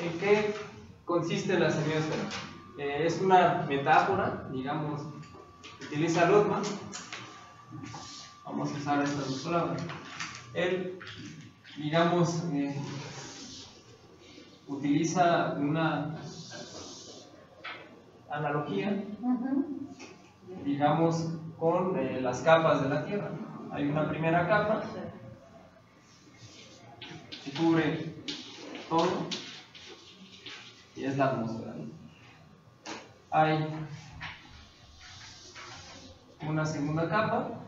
¿En qué consiste la semiósfera? Es una metáfora, digamos, utiliza Lotman. Vamos a usar estas dos palabras. Él, digamos, utiliza una analogía, digamos, con las capas de la Tierra. Hay una primera capa que cubre todo y es la atmósfera, ¿no? Hay una segunda capa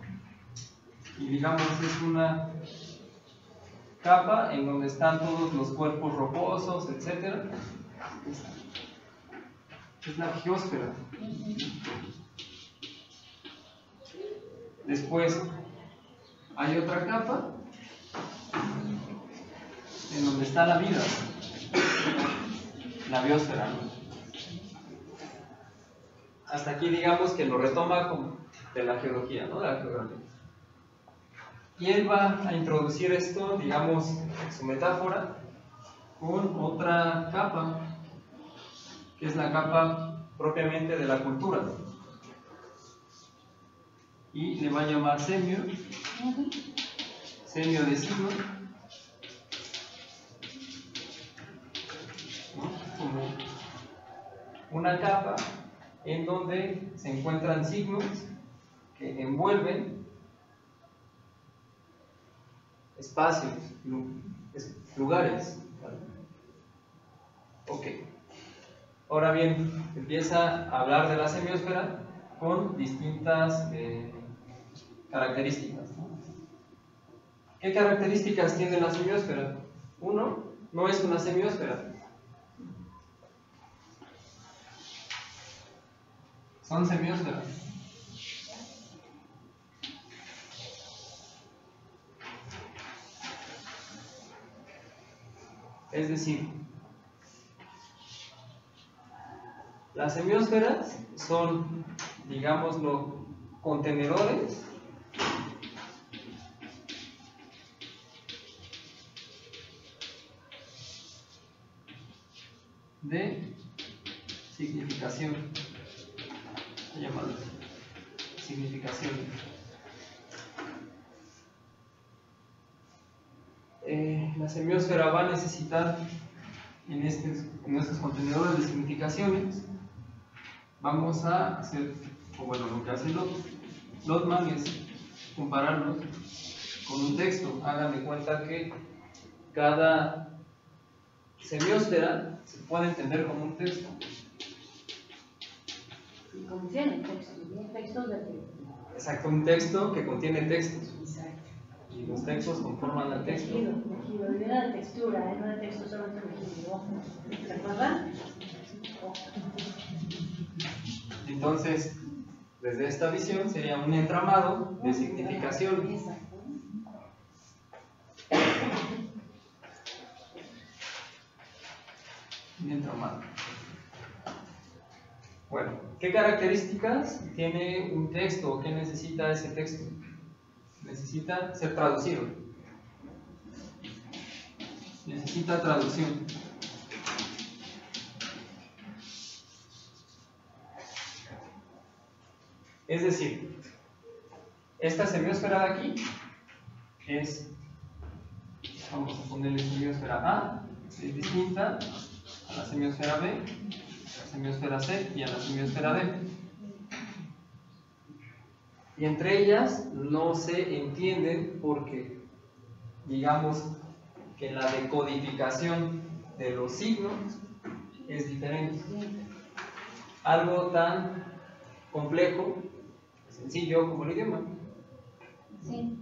y digamos es una capa en donde están todos los cuerpos rocosos, etc. Es la geósfera. Después hay otra capa en donde está la vida, la biosfera, ¿no? Hasta aquí digamos que lo retoma como de la geología, ¿no? De la geografía. Y él va a introducir esto, digamos, en su metáfora, con otra capa, que es la capa propiamente de la cultura. Y le va a llamar semio de signo, ¿no? Como una capa en donde se encuentran signos que envuelven espacios, lugares. ¿Vale? Ok. Ahora bien, empieza a hablar de la semiósfera con distintas características, ¿no? ¿Qué características tiene la semiósfera? Uno, no es una semiósfera. Son semiósferas. Es decir, las semiósferas son, digámoslo, contenedores de significación. Se llama significación. La semiósfera va a necesitar en estos contenedores de significaciones, vamos a hacer, o bueno, lo que hace Lotman es compararlos con un texto. Hagan de cuenta que cada semiósfera se puede entender como un texto. Y contiene textos, ¿no? Textos de texto. Exacto, un texto que contiene textos. Exacto. Y los textos conforman el texto. Tejido, idea de textura, no de texto solamente tejido. ¿Se acuerdan? Entonces, desde esta visión sería un entramado de significación. Exacto. Un entramado. Bueno, ¿qué características tiene un texto o qué necesita ese texto? Necesita ser traducido. Necesita traducción. Es decir, esta semiósfera de aquí es, vamos a ponerle semiósfera A, es distinta a la semiósfera B, a la semiósfera C y a la semiósfera D. Y entre ellas no se entienden porque, digamos, que la decodificación de los signos es diferente. Algo tan complejo, sencillo como el idioma. Sí.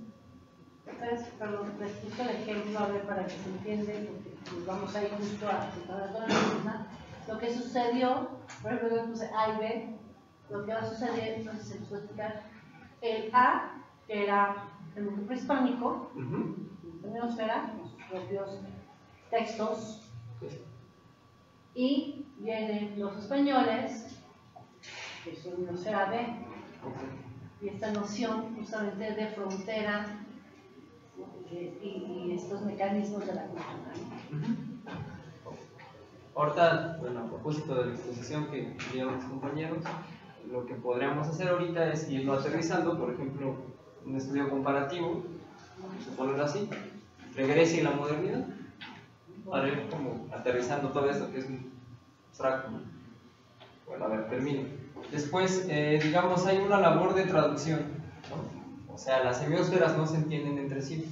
Entonces, perdón, les puse el ejemplo a ver para que se entienda, porque pues, vamos a ir justo a toda la misma. Lo que sucedió, por ejemplo, yo puse A y B, lo que va a suceder, entonces se puede explicar. El A, que era el mundo prehispánico, la semiósfera, con sus propios textos, y vienen los españoles, que es la semiósfera B, y esta noción justamente de frontera y estos mecanismos de la cultura. Ahorita, bueno, a propósito de la exposición que dieron mis compañeros, lo que podríamos hacer ahorita es irlo aterrizando, por ejemplo, un estudio comparativo, vamos a ponerlo así, entre Grecia y la modernidad, para ir como aterrizando todo esto que es un abstracto. Bueno, a ver, termino. Después, digamos, hay una labor de traducción, ¿no? O sea, las semiósferas no se entienden entre sí.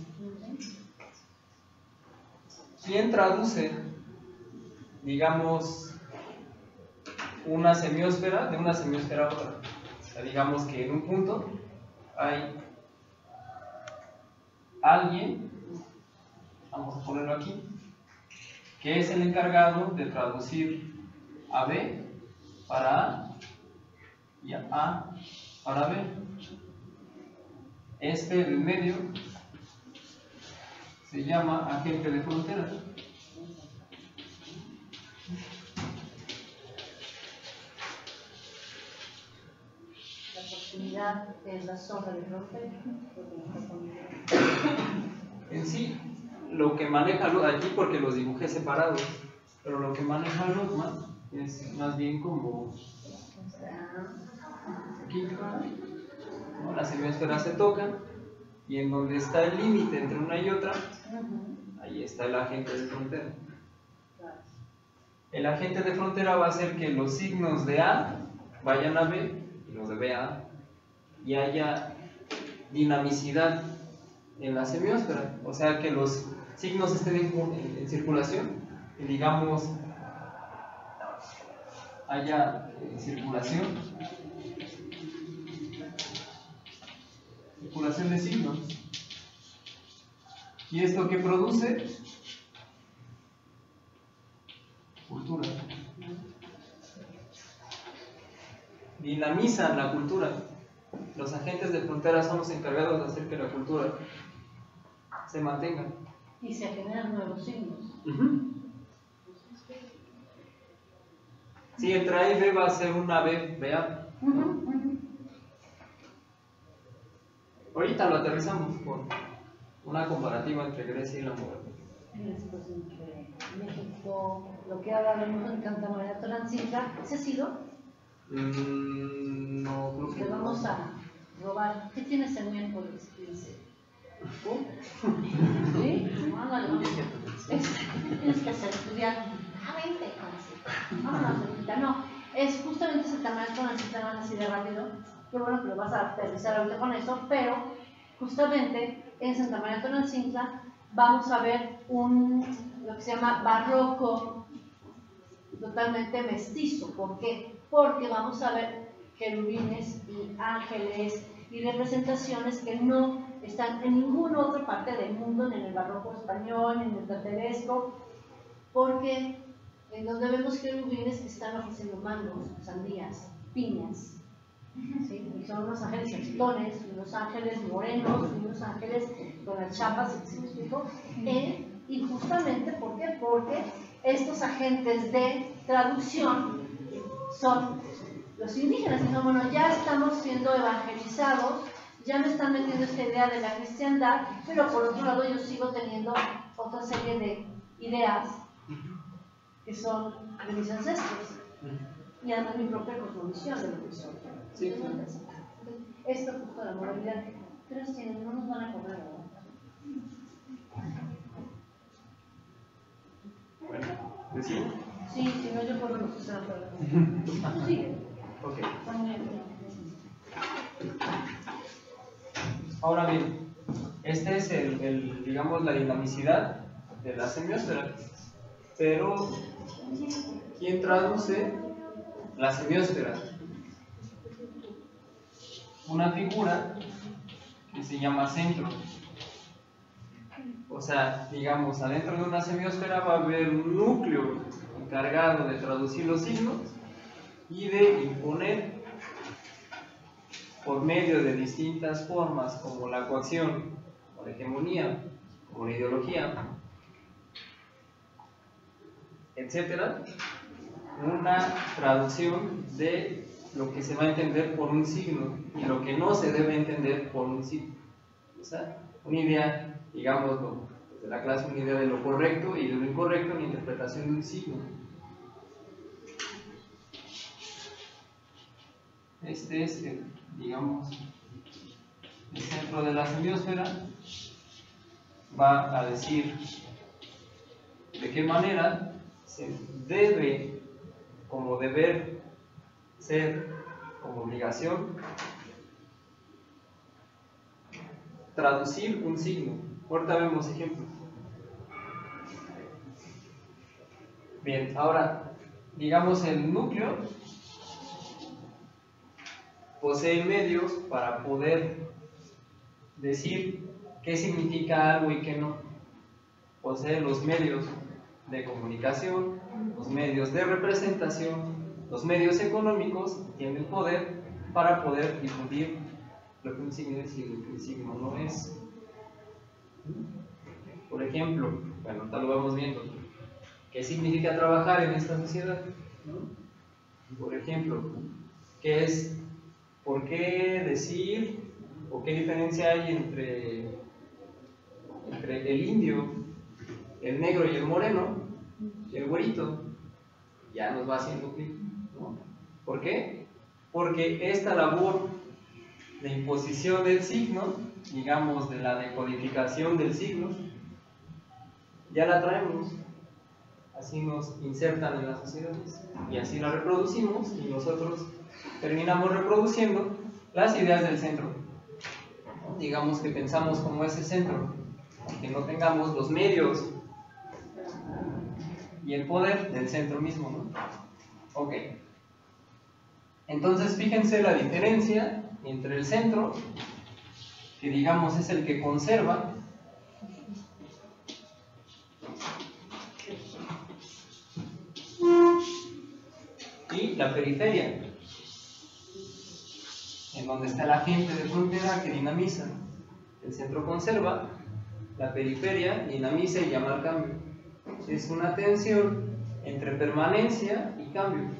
¿Quién traduce, digamos, una semiósfera de una semiósfera a otra? O sea, digamos que en un punto hay alguien, vamos a ponerlo aquí, que es el encargado de traducir a B para A y a A para B. Este del medio se llama agente de frontera. La proximidad es la zona de frontera. En sí, lo que maneja aquí, porque los dibujé separados, pero lo que maneja Luhmann es más bien como aquí, ¿no? Las semiósferas se tocan y en donde está el límite entre una y otra, ahí está el agente de frontera. El agente de frontera va a hacer que los signos de A vayan a B y los de B a A, y haya dinamicidad en la semiósfera, o sea que los signos estén en circulación, y digamos haya circulación de signos. ¿Y esto qué produce? Cultura. Dinamizan la cultura. Los agentes de frontera son los encargados de hacer que la cultura se mantenga. Y se generan nuevos signos. Sí, entre A y B va a ser una B, vea. Ahorita lo aterrizamos por una comparativa entre Grecia y la modernidad. Después entre México, lo que hablábamos en Santa María Tonancintla, ¿ese ha sido? No, creo que Le vamos a robar. ¿Qué tienes el miércoles? ¿Sí? Ándale, tienes que hacer estudiar. Vente, vámonos, ahorita. No, es justamente Santa María Tonancintla, no así de rápido. Qué bueno que lo vas a aterrizar ahorita con eso, pero justamente en Santa María Tonancintla vamos a ver lo que se llama barroco totalmente mestizo. ¿Por qué? Porque vamos a ver querubines y ángeles y representaciones que no están en ninguna otra parte del mundo, ni en el barroco español, ni en el plateresco, porque en donde vemos querubines que están ofreciendo mangos, sandías, piñas. ¿Sí? Y son unos ángeles saltones, unos ángeles morenos, unos ángeles con las chapas, ¿sí me explico? Y justamente, ¿por qué? Porque estos agentes de traducción son los indígenas, diciendo, bueno, ya estamos siendo evangelizados, ya me están metiendo esta idea de la cristiandad, pero por otro lado yo sigo teniendo otra serie de ideas que son de mis ancestros y además mi propia cosmovisión de lo que soy. Sí. Esto justo la moralidad, pero no nos van a correr, ¿verdad? Bueno, ¿decimos? Sí, si no yo corro lo que sea, pero... Sí. Ok. Ahora bien, este es digamos, la dinamicidad de la semiósfera. Pero, ¿quién traduce la semiósfera? Una figura que se llama centro. O sea, digamos, adentro de una semiósfera va a haber un núcleo encargado de traducir los signos y de imponer por medio de distintas formas como la coacción o la hegemonía o la ideología, etcétera, una traducción de lo que se va a entender por un signo y lo que no se debe entender por un signo. O sea, una idea, digámoslo desde la clase, una idea de lo correcto y de lo incorrecto en la interpretación de un signo. este es, digamos, el centro de la semiósfera, va a decir de qué manera se debe, como deber ser, como obligación, traducir un signo. Ahorita vemos ejemplos. Bien, ahora, digamos, el núcleo posee medios para poder decir qué significa algo y qué no. Posee los medios de comunicación, los medios de representación, los medios económicos, tiene el poder para poder difundir lo que un signo es y lo que un signo no es. Por ejemplo, bueno, ahorita lo vamos viendo. ¿Qué significa trabajar en esta sociedad? Por ejemplo, ¿qué es? ¿Por qué decir o qué diferencia hay entre el indio, el negro y el moreno, y el güerito? Ya nos va haciendo clic, ¿no? ¿Por qué? Porque esta labor de imposición del signo, digamos de la decodificación del signo, ya la traemos. Así nos insertan en las sociedades y así la reproducimos y nosotros terminamos reproduciendo las ideas del centro. Digamos que pensamos como ese centro, aunque no tengamos los medios y el poder del centro mismo, ¿no? Ok. Entonces fíjense la diferencia entre el centro, que digamos es el que conserva, y la periferia, en donde está la gente de frontera que dinamiza. El centro conserva, la periferia dinamiza y llama al cambio. Es una tensión entre permanencia y cambio.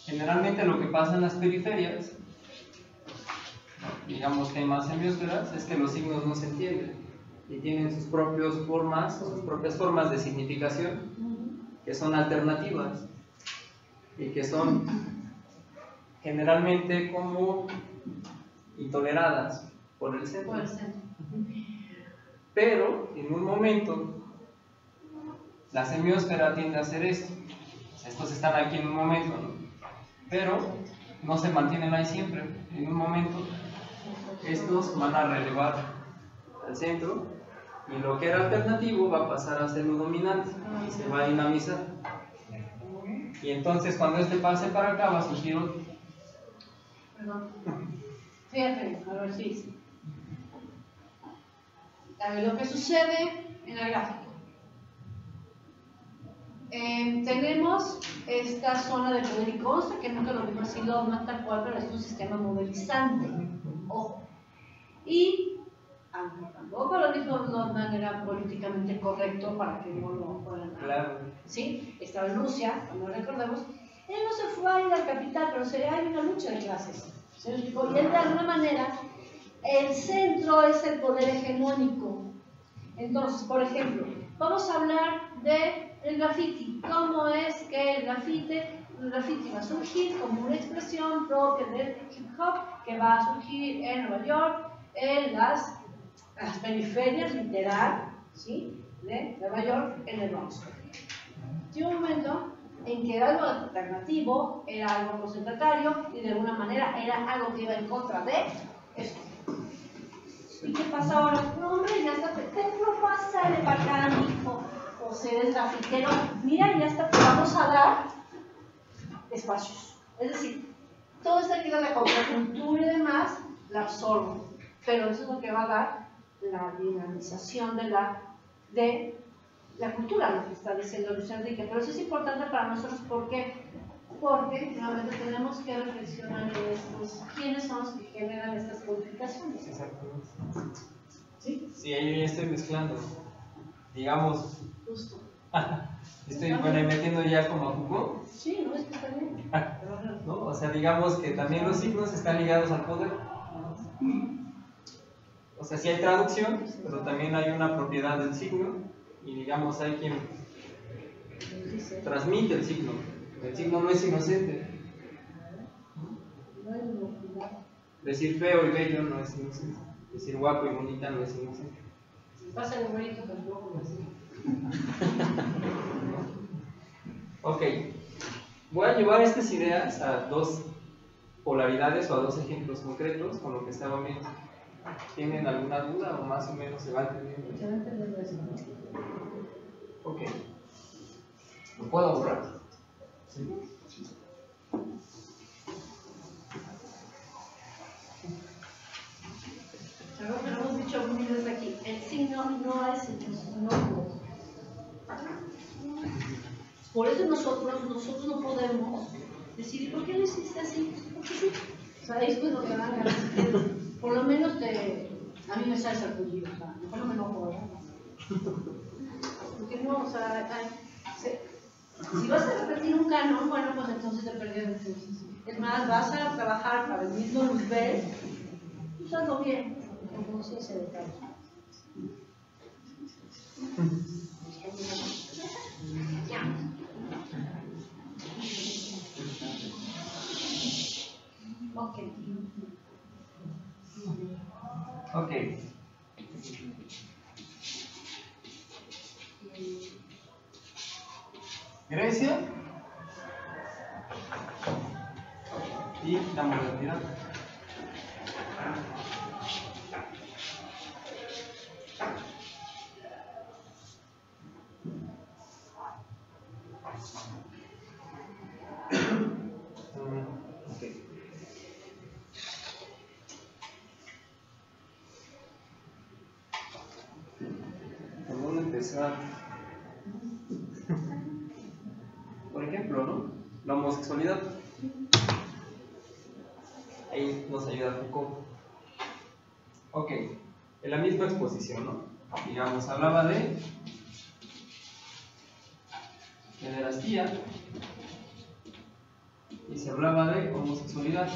Generalmente lo que pasa en las periferias, digamos que hay más semiósferas, es que los signos no se entienden y tienen sus propias formas de significación que son alternativas y que son generalmente como intoleradas por el centro. Pero en un momento la semiósfera tiende a hacer esto. Estos están aquí en un momento, ¿no? Pero no se mantienen ahí siempre. En un momento estos van a relevar al centro y lo que era alternativo va a pasar a ser lo dominante y se va a dinamizar. Y entonces cuando este pase para acá va a surgir otro. Perdón. Fíjate, a ver si. A ver lo que sucede en el gráfico. Tenemos esta zona de poder y consta, que nunca lo dijo así Lodman tal cual, pero es un sistema modelizante. Ojo. Y aunque tampoco lo dijo Lodman, era políticamente correcto para que no lo fueran a... Claro. ¿Sí? Estaba en Rusia, cuando recordemos. Él no se fue a ir al capital, pero hay una lucha de clases. ¿Se lo explicó? Y él, de alguna manera, el centro es el poder hegemónico. Entonces, por ejemplo, vamos a hablar del graffiti. ¿Cómo es que el graffiti va a surgir como una expresión propia del hip hop que va a surgir en Nueva York, en las periferias, literal, ¿sí? De Nueva York, en el Bronx? Llegó un momento en que era algo alternativo, era algo concentratario y de alguna manera era algo que iba en contra de esto. ¿Y qué pasa ahora? No, hombre, ya está, no pasa de para acá, mijo, o si eres grafitero, mira, ya está, te vamos a dar espacios. Es decir, todo esta que era la contracultura y demás, la absorbo, pero eso es lo que va a dar la dinamización de la cultura, lo que está diciendo Luis Enrique. Pero eso es importante para nosotros, ¿por qué? Porque nuevamente tenemos que reflexionar en estos, quiénes son los que generan estas codificaciones. Exactamente. ¿Sí? Sí, ahí ya estoy mezclando. Digamos. Justo. Estoy metiendo ya como a Foucault. Sí, no es que está bien. ¿No? O sea, digamos que también los signos están ligados al poder. O sea, sí hay traducción, pero también hay una propiedad del signo. Y digamos, hay quien transmite el signo. El signo no es inocente. Decir feo y bello no es inocente. Decir guapo y bonita no es inocente. Pasa el bonito tampoco así. Ok. Voy a llevar estas ideas a dos polaridades o a dos ejemplos concretos con lo que estaba viendo. ¿Tienen alguna duda o más o menos se va entendiendo? Se va entendiendo eso. Ok. ¿Lo puedo borrar? Sí. Algo que hemos dicho algunas veces aquí, el signo no es inocuo. Por eso nosotros no podemos decir, ¿por qué lo hiciste así? Porque sí. O sea, esto es lo que dan ganas. Por lo menos a mí me sale sarpullido, o sea, mejor no me enojo, ¿verdad? Porque no, o sea, si vas a repetir un canon, bueno, pues entonces te perdieron. Es más, vas a trabajar para el mismo nivel, pues hazlo bien, entonces se decae. Ok. Ok. Grecia y la modernidad. Okay. ¿Por dónde empezar? Por ejemplo, ¿no? La homosexualidad. Ahí nos ayuda Foucault. Ok, en la misma exposición, ¿no? Digamos, hablaba de pederastía y se hablaba de homosexualidad.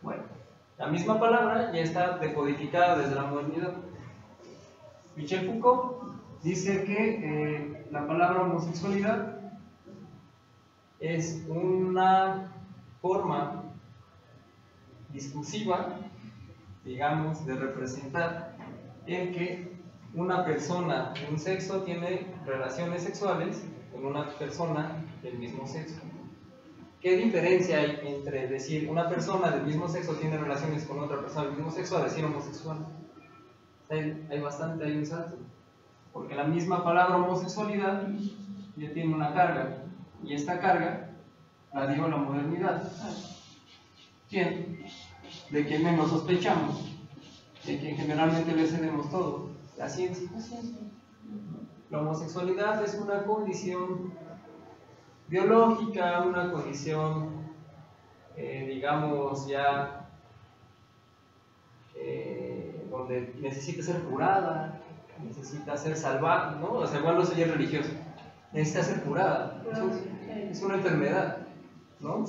Bueno, la misma palabra ya está decodificada desde la modernidad. Michel Foucault dice que la palabra homosexualidad es una forma discursiva, digamos, de representar en que una persona de un sexo tiene relaciones sexuales con una persona del mismo sexo. ¿Qué diferencia hay entre decir una persona del mismo sexo tiene relaciones con otra persona del mismo sexo a decir homosexual? Hay un salto. Porque la misma palabra homosexualidad ya tiene una carga. Y esta carga la dio la modernidad. ¿Quién? De quien menos sospechamos. De quien generalmente le cedemos todo. La ciencia. La homosexualidad es una condición biológica, una condición, digamos, ya donde necesita ser curada, necesita ser salvada, ¿no? O sea, igual no soy religioso, necesita ser curada, es una enfermedad, ¿no?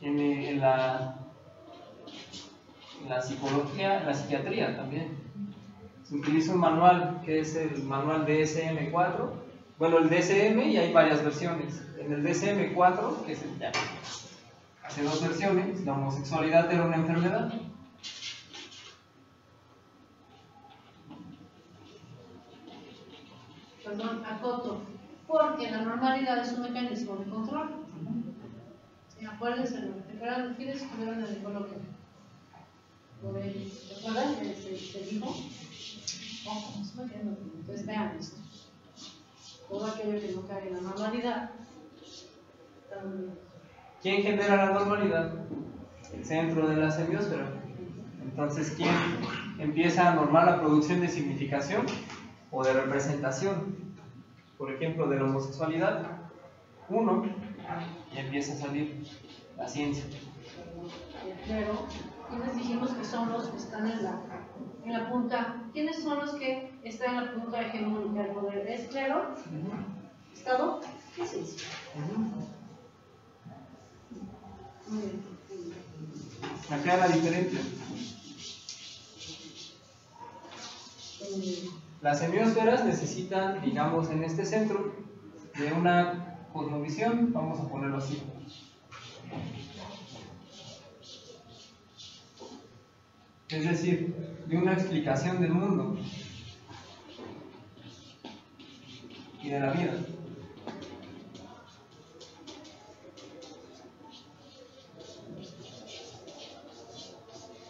En la psicología, en la psiquiatría también, se utiliza un manual que es el manual DSM-4, bueno, el DSM y hay varias versiones. En el DSM-4, que es el ya, hace dos versiones, la homosexualidad era una enfermedad. Perdón, acoto, porque la normalidad es un mecanismo de control. Sí, acuérdense, ¿recuerdan quiénes estuvieron en el coloquio? ¿Te acuerdan que se dijo? Ojo, no se me quedan. Entonces vean esto. Todo aquello que no cae en la normalidad. ¿Quién genera la normalidad? El centro de la semiósfera. Entonces, ¿quién empieza a normar la producción de significación o de representación? Por ejemplo, de la homosexualidad, uno, y empieza a salir la ciencia. Pero, ¿quiénes dijimos que son los que están en la punta? ¿Quiénes son los que están en la punta hegemónica del poder? ¿Es clero? ¿Estado? ¿Qué es eso? Muy bien. Acá la diferencia. Las semiósferas necesitan, digamos, en este centro, de una cosmovisión, vamos a ponerlo así. Es decir, de una explicación del mundo y de la vida.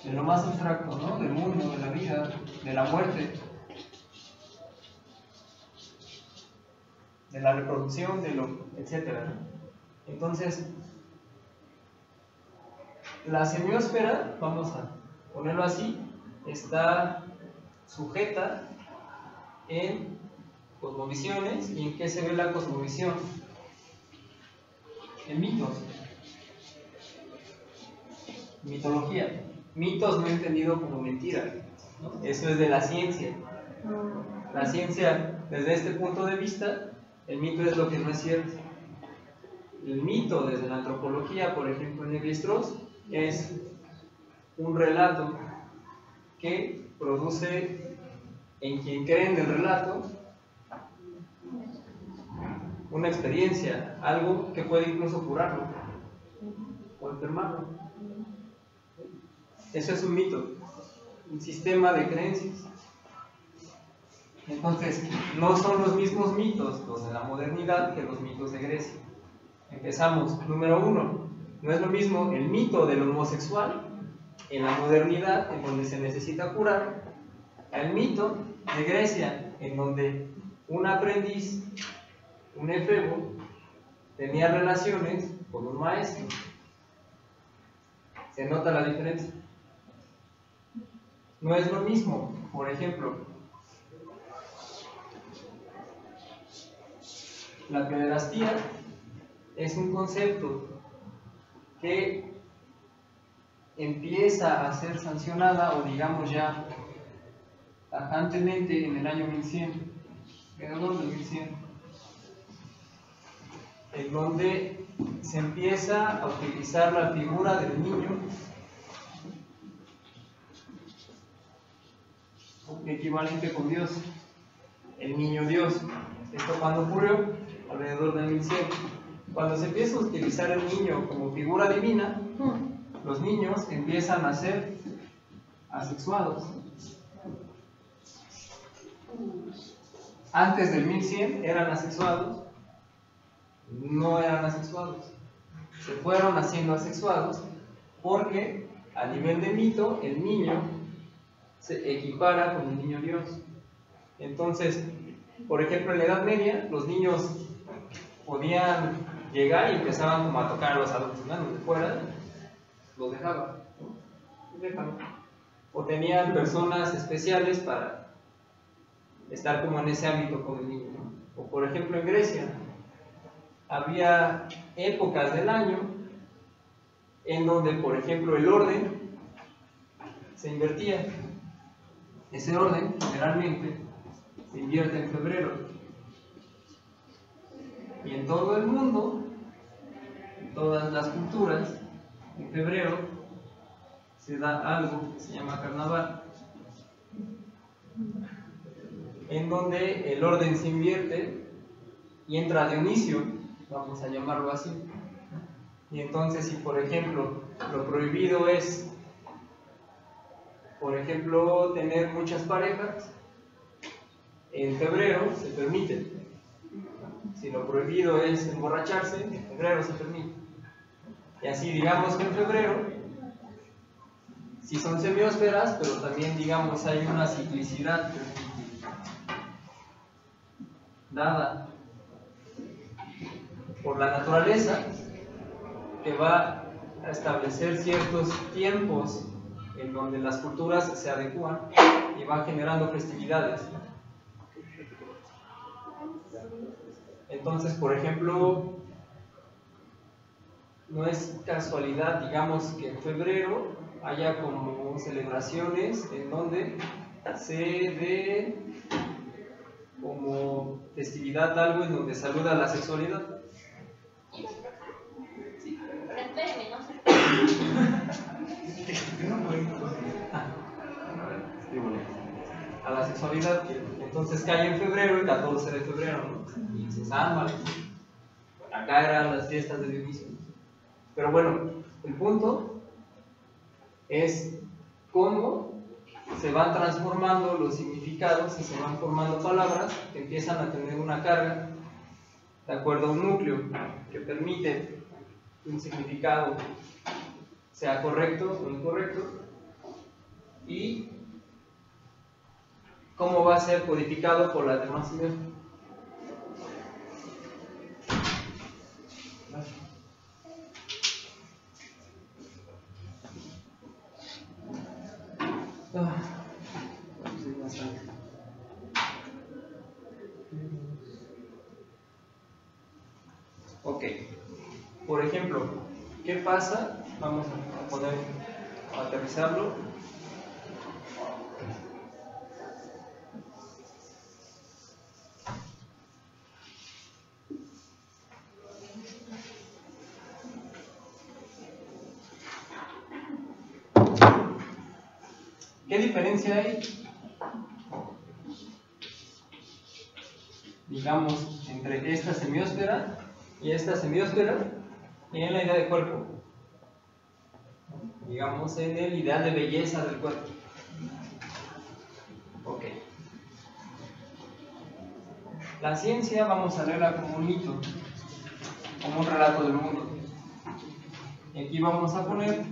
De lo más abstracto, ¿no? Del mundo, de la vida, de la muerte, de la reproducción, de lo, etcétera. Entonces, la semiósfera, vamos a ponerlo así, está sujeta en cosmovisiones. ¿Y en qué se ve la cosmovisión? En mitos, mitología. Mitos no entendido como mentira, ¿no? Eso es de la ciencia. La ciencia, desde este punto de vista, el mito es lo que no es cierto. El mito, desde la antropología, por ejemplo, en Lévi-Strauss, es un relato que produce en quien cree en el relato una experiencia, algo que puede incluso curarlo o enfermarlo. Eso es un mito, un sistema de creencias. Entonces, no son los mismos mitos los de la modernidad que los mitos de Grecia. Empezamos, número 1, no es lo mismo el mito del homosexual en la modernidad, en donde se necesita curar, al mito de Grecia, en donde un aprendiz, un efebo, tenía relaciones con un maestro. ¿Se nota la diferencia? No es lo mismo, por ejemplo, la pederastía es un concepto que empieza a ser sancionada, o digamos ya tajantemente, en el año 1100, alrededor del 1100, en donde se empieza a utilizar la figura del niño equivalente con Dios, el niño Dios. Esto cuando ocurrió, alrededor del 1100. Cuando se empieza a utilizar el niño como figura divina, los niños empiezan a ser asexuados. Antes del 1100 eran asexuados, no eran asexuados. Se fueron haciendo asexuados porque a nivel de mito el niño se equipara con el niño Dios. Entonces, por ejemplo, en la Edad Media los niños podían llegar y empezaban como a tocar a los adultos, ¿no? De fuera los dejaban, o tenían personas especiales para estar como en ese ámbito con el niño, ¿no? O por ejemplo en Grecia había épocas del año en donde, por ejemplo, el orden se invertía. Ese orden generalmente se invierte en febrero, y en todo el mundo, en todas las culturas, en febrero se da algo que se llama carnaval, en donde el orden se invierte y entra Dionisio, vamos a llamarlo así. Y entonces, si por ejemplo lo prohibido es, por ejemplo, tener muchas parejas, en febrero se permite. Si lo prohibido es emborracharse, en febrero se permite. Y así, digamos que en febrero sí son semiósferas, pero también, digamos, hay una ciclicidad dada por la naturaleza, que va a establecer ciertos tiempos en donde las culturas se adecúan y van generando festividades. Entonces, por ejemplo, no es casualidad, digamos, que en febrero haya como celebraciones en donde se dé como festividad algo en donde saluda la sexualidad. casualidad que entonces cae en febrero, el 14 de febrero, ¿no? Y dices, vale, acá eran las fiestas de Dionisio. Pero bueno, el punto es cómo se van transformando los significados y se van formando palabras que empiezan a tener una carga de acuerdo a un núcleo que permite que un significado sea correcto o incorrecto, y cómo va a ser codificado por las demás ideas. Ok, por ejemplo, ¿qué pasa? Vamos a poner, a aterrizarlo. ¿Qué diferencia hay, digamos, entre esta semiósfera y esta semiósfera en la idea de cuerpo? Digamos, en el ideal de belleza del cuerpo. Ok. La ciencia vamos a verla como un mito, como un relato del mundo. Y aquí vamos a poner,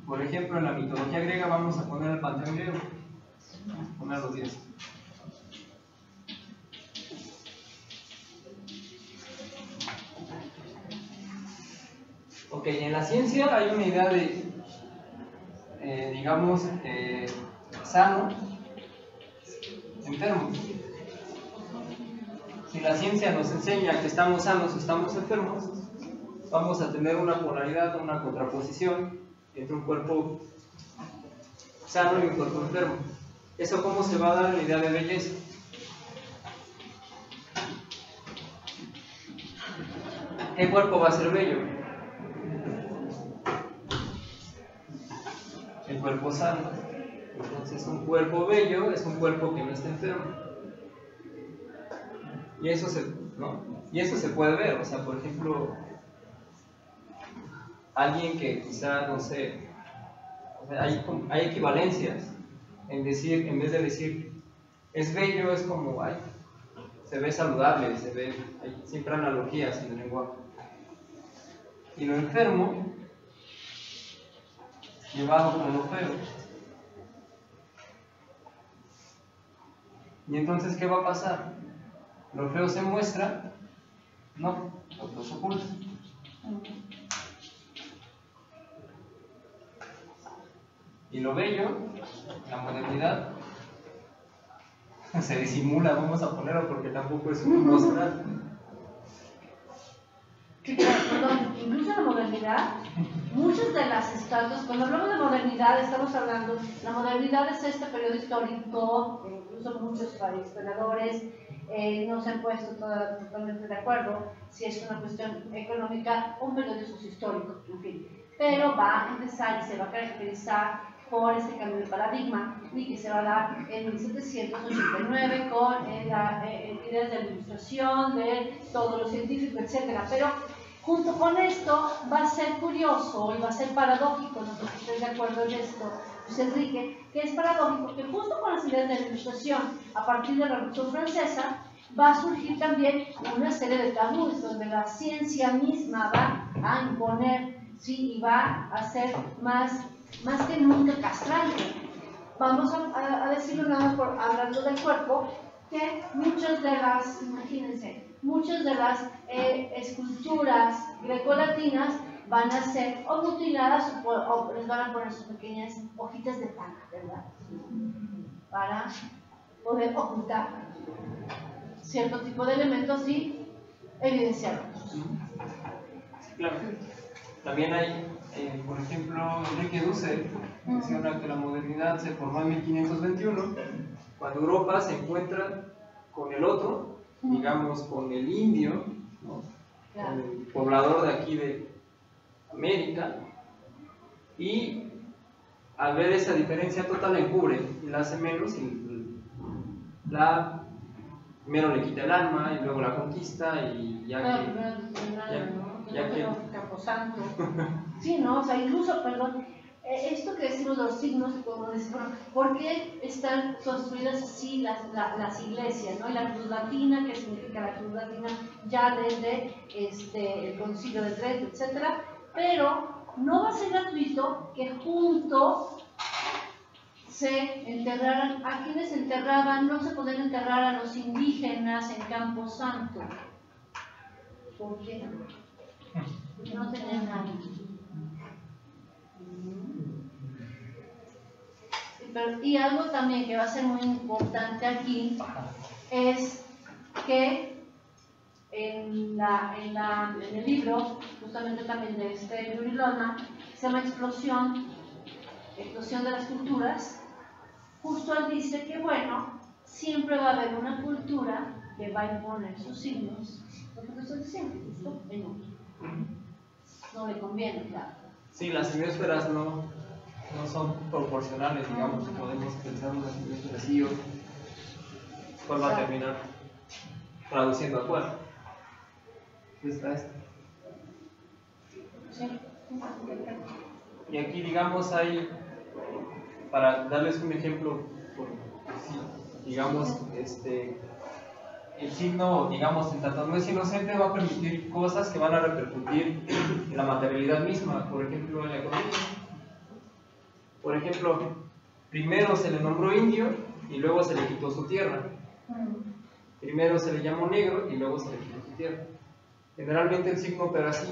por ejemplo, en la mitología griega vamos a poner el panteón griego. Vamos a poner los 10. Ok, en la ciencia hay una idea de, digamos, sano, enfermo. Si la ciencia nos enseña que estamos sanos o estamos enfermos, vamos a tener una polaridad, una contraposición entre un cuerpo sano y un cuerpo enfermo. ¿Eso cómo se va a dar en la idea de belleza? ¿Qué cuerpo va a ser bello? El cuerpo sano. Entonces, un cuerpo bello es un cuerpo que no está enfermo. Y eso se puede ver. O sea, por ejemplo, alguien que quizá, no sé, o sea, hay equivalencias en decir, en vez de decir es bello, es como, ay, se ve saludable, hay siempre analogías en el lenguaje. Y lo enfermo, llevado con lo feo. Y entonces, ¿qué va a pasar? Lo feo se muestra, no, lo feo se oculta. Y lo bello, la modernidad, se disimula, vamos a ponerlo porque tampoco es un mostrar. Perdón, incluso en la modernidad, muchas de las estatuas, cuando hablamos de modernidad, estamos hablando, la modernidad es este periodo histórico, incluso muchos historiadores no se han puesto totalmente de acuerdo si es una cuestión económica o un periodo sociohistórico, en fin, pero va a empezar y se va a caracterizar por este cambio de paradigma y que se va a dar en 1789 con ideas de la ilustración, de todo lo científico, etc. Pero junto con esto va a ser curioso y va a ser paradójico, no sé si estoy de acuerdo en esto, Luis Enrique, que es paradójico que justo con las ideas de la ilustración a partir de la Revolución Francesa va a surgir también una serie de tabúes donde la ciencia misma va a imponer, ¿sí? Y va a ser más que nunca castrante. Vamos a decirlo nada más por hablando del cuerpo, que muchas de las, imagínense, muchas de las esculturas grecolatinas van a ser o mutiladas o les van a poner sus pequeñas hojitas de pan, ¿verdad? Para poder ocultar cierto tipo de elementos y evidenciarlos. Sí, claro. También hay, por ejemplo, Enrique Dussel menciona que la modernidad se formó en 1521, cuando Europa se encuentra con el otro, digamos con el indio, ¿no? Con el poblador de aquí de América, y al ver esa diferencia total la encubre y la hace menos y primero le quita el alma y luego la conquista y ya No, que... primero no, ¿no? ya que... Camposanto. Sí, ¿no? O sea, incluso, perdón, esto que decimos de los signos, como decimos, ¿por qué están construidas así las iglesias, ¿no? Y la cruz latina, ¿qué significa la cruz latina? Ya desde el Concilio de Trento, etcétera, pero no va a ser gratuito que juntos se enterraran. ¿A quienes enterraban? No se podían enterrar a los indígenas en Camposanto. ¿Por qué? Porque no tenían nadie. Y algo también que va a ser muy importante aquí es que en el libro, justamente también de Yuri Loma, se llama Explosión de las culturas. Justo él dice que, bueno, siempre va a haber una cultura que va a imponer sus signos, lo que te estoy diciendo, justo en otro. No le conviene, claro. Sí, las semiósferas no son proporcionales, digamos, podemos pensar una semiósfera así o cuál va a terminar traduciendo a cuál. Está esta. Sí. Y aquí, digamos, hay, para darles un ejemplo, digamos, el signo, digamos, en tanto no es inocente, va a permitir cosas que van a repercutir en la materialidad misma, por ejemplo, en la economía. Por ejemplo, primero se le nombró indio y luego se le quitó su tierra. Primero se le llamó negro y luego se le quitó su tierra. Generalmente el signo opera así,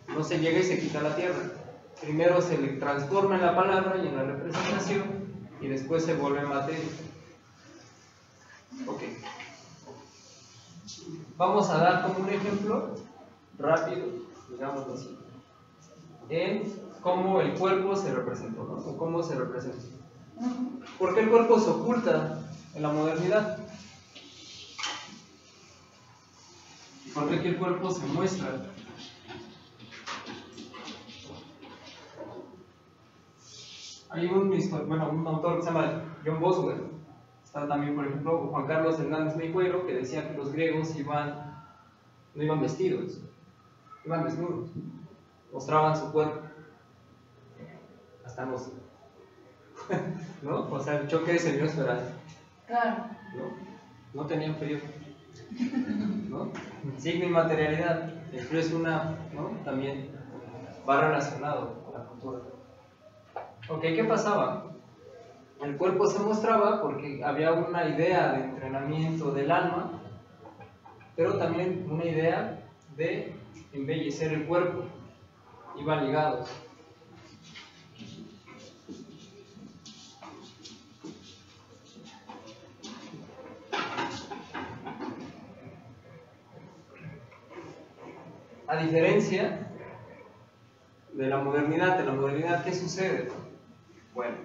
no se llega y se quita la tierra. Primero se le transforma en la palabra y en la representación y después se vuelve materia. Ok. Vamos a dar como un ejemplo rápido, digámoslo así, en cómo el cuerpo se representó, ¿no? O cómo se representa. ¿Por qué el cuerpo se oculta en la modernidad? ¿Por qué aquí el cuerpo se muestra? Hay un autor que se llama John Boswell, está también, por ejemplo, Juan Carlos Hernández Meijuelo, que decía que los griegos no iban vestidos, iban desnudos, mostraban su cuerpo, hasta los, ¿no? O sea, el choque de semiósferas, Claro. No tenían frío, ¿no? Signo y materialidad, el frío es ¿no? También va relacionado con la cultura. Ok, ¿qué pasaba? El cuerpo se mostraba porque había una idea de entrenamiento del alma, pero también una idea de embellecer el cuerpo. Iban ligados. A diferencia de la modernidad, ¿qué sucede? Bueno,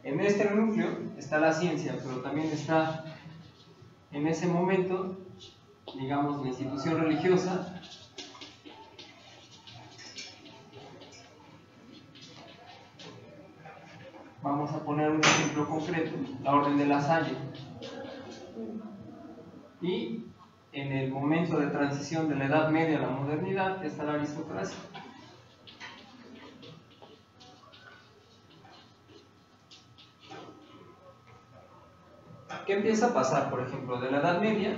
en este núcleo está la ciencia, pero también está en ese momento, digamos, la institución religiosa. Vamos a poner un ejemplo concreto, la Orden de la Salle. Y en el momento de transición de la Edad Media a la modernidad está la aristocracia. ¿Qué empieza a pasar, por ejemplo, de la Edad Media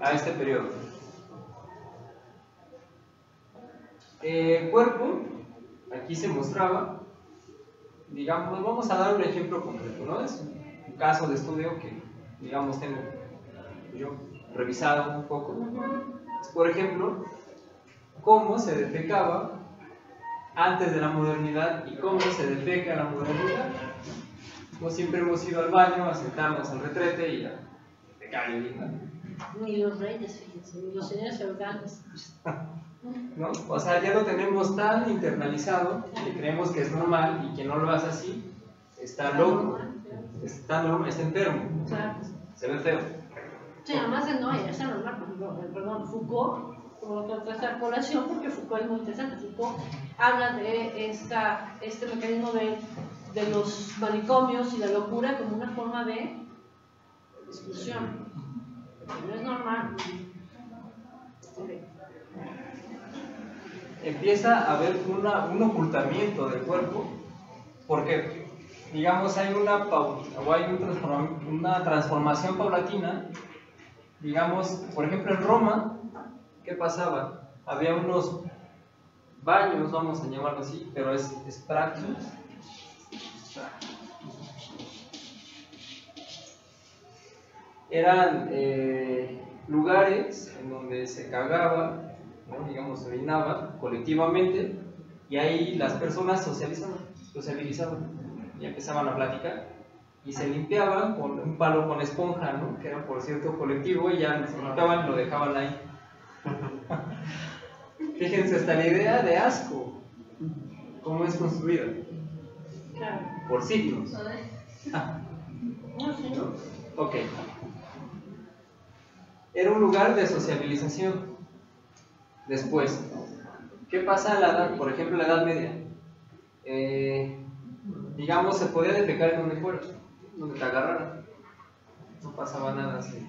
a este periodo? El cuerpo, aquí se mostraba, digamos, vamos a dar un ejemplo concreto, ¿no? Es un caso de estudio que, digamos, tengo yo revisado un poco. Es, por ejemplo, cómo se defecaba antes de la modernidad y cómo se defeca en la modernidad. No siempre hemos ido al baño a sentarnos al retrete y a defecar y orinar. Ni los reyes, fíjense, ni los señores feudales. ¿No? O sea, ya lo tenemos tan internalizado que creemos que es normal y quien no lo hace así está loco, está enfermo, se ve feo. Sí, además no, ya está normal, perdón, Foucault, como lo trae esta colación, porque Foucault es muy interesante. Foucault habla de este mecanismo de los manicomios y la locura como una forma de exclusión. No es normal. Empieza a haber un ocultamiento del cuerpo, porque, digamos, hay una transformación paulatina. Digamos, por ejemplo, en Roma, ¿qué pasaba? Había unos baños, vamos a llamarlo así, pero es praxis. Eran lugares en donde se cagaba, ¿no? Digamos, se orinaba colectivamente, y ahí las personas sociabilizaban y empezaban a platicar, y se limpiaban con un palo con esponja, ¿no? Que era por cierto colectivo, y ya se limpiaban y lo dejaban ahí. Fíjense, hasta la idea de asco, cómo es construida, por signos. ¿No? Ok. Era un lugar de sociabilización. Después, ¿qué pasa en la edad, por ejemplo, en la Edad Media? Digamos, se podía defecar en donde fuera, donde te agarrara. No pasaba nada así.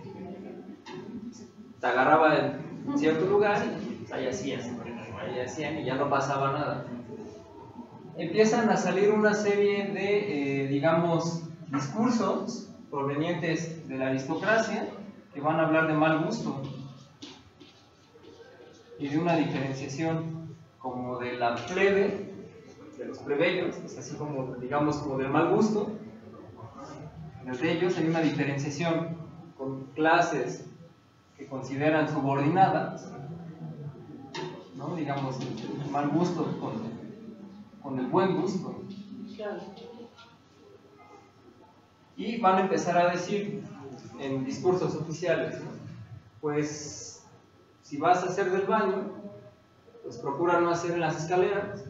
Te agarraba en cierto lugar y ahí hacían y ya no pasaba nada. Empiezan a salir una serie de, digamos, discursos provenientes de la aristocracia que van a hablar de mal gusto y de una diferenciación como de la plebe, de los plebeyos, es así como, digamos, como del mal gusto. Desde ellos hay una diferenciación con clases que consideran subordinadas, ¿no? Digamos, el mal gusto con el buen gusto. Y van a empezar a decir en discursos oficiales, ¿no? Pues si vas a hacer del baño, pues procura no hacer en las escaleras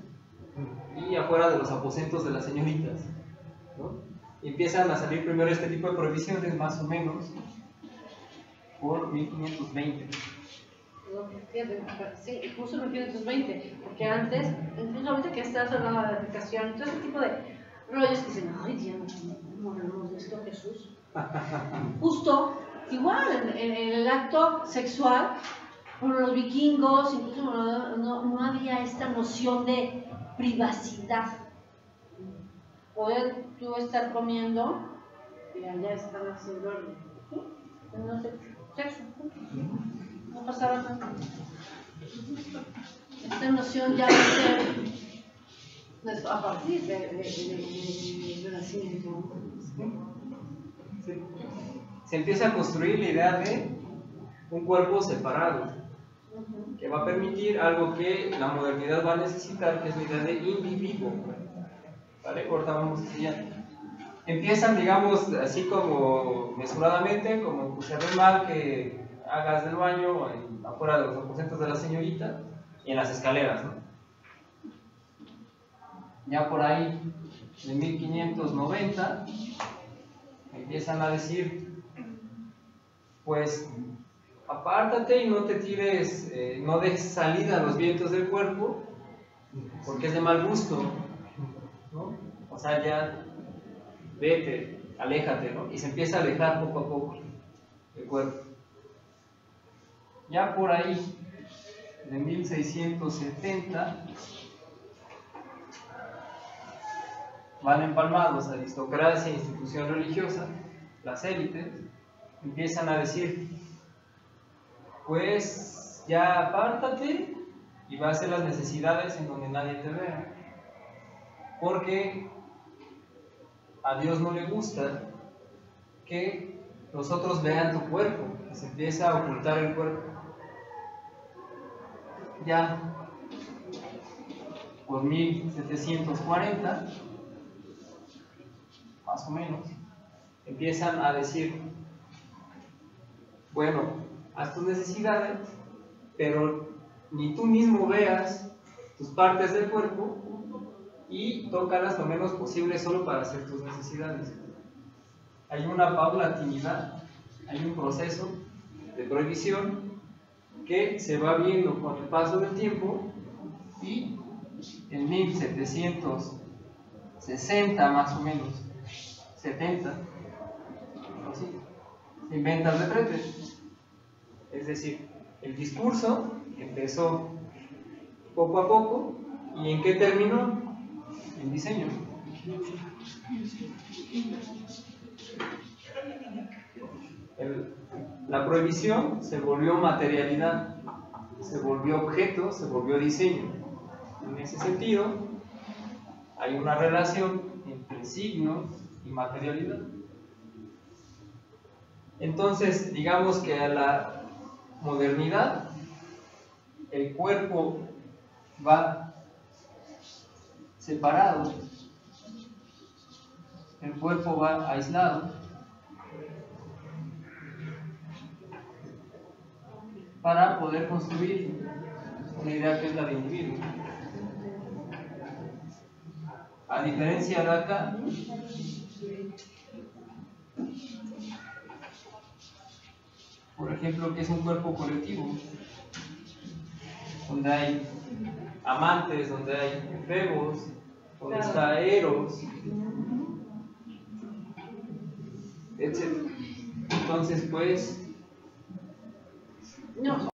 y afuera de los aposentos de las señoritas, ¿no? Y empiezan a salir primero este tipo de prohibiciones, más o menos por 1520. Sí, incluso en 1520, porque antes, incluso ahorita que estás hablando de la aplicación, todo ese tipo de rollos que dicen, ay Dios, no hablamos de esto, Jesús. Justo, igual, en el acto sexual, por los vikingos, incluso no había esta noción de privacidad. Poder tú estar comiendo y allá están haciendo no sé, sexo. No pasaba nada. Esta noción ya va a ser a partir del nacimiento. Sí. Se empieza a construir la idea de un cuerpo separado, que va a permitir algo que la modernidad va a necesitar, que es la idea de individuo. ¿Vale? Ahorita vamos a enseñar. Empiezan, digamos, así como mesuradamente, como pues, se ve mal que hagas del baño afuera de los aposentos de la señorita y en las escaleras, ¿no? Ya por ahí, de 1590, empiezan a decir, pues, apártate y no te tires, no dejes salida a los vientos del cuerpo, porque es de mal gusto, ¿no? O sea, ya vete, aléjate, ¿no? Y se empieza a alejar poco a poco el cuerpo. Ya por ahí, de 1670, van empalmados aristocracia e institución religiosa, las élites, empiezan a decir, pues ya apártate y va a hacer las necesidades en donde nadie te vea, porque a Dios no le gusta que los otros vean tu cuerpo, que se empieza a ocultar el cuerpo. Ya por 1740, más o menos, empiezan a decir, bueno, haz tus necesidades, pero ni tú mismo veas tus partes del cuerpo y tócalas lo menos posible solo para hacer tus necesidades. Hay una paulatinidad, hay un proceso de prohibición que se va viendo con el paso del tiempo, y en 1760 más o menos, 70, así, se inventa el retrete. Es decir, el discurso empezó poco a poco, ¿y en qué terminó? En diseño. La prohibición se volvió materialidad, se volvió objeto, se volvió diseño. En ese sentido, hay una relación entre signos y materialidad. Entonces, digamos que a la modernidad, el cuerpo va separado, el cuerpo va aislado, para poder construir una idea que es la de individuo. A diferencia de acá, por ejemplo, que es un cuerpo colectivo, donde hay amantes, donde hay efebos, donde está eros, etc. Entonces, pues, no.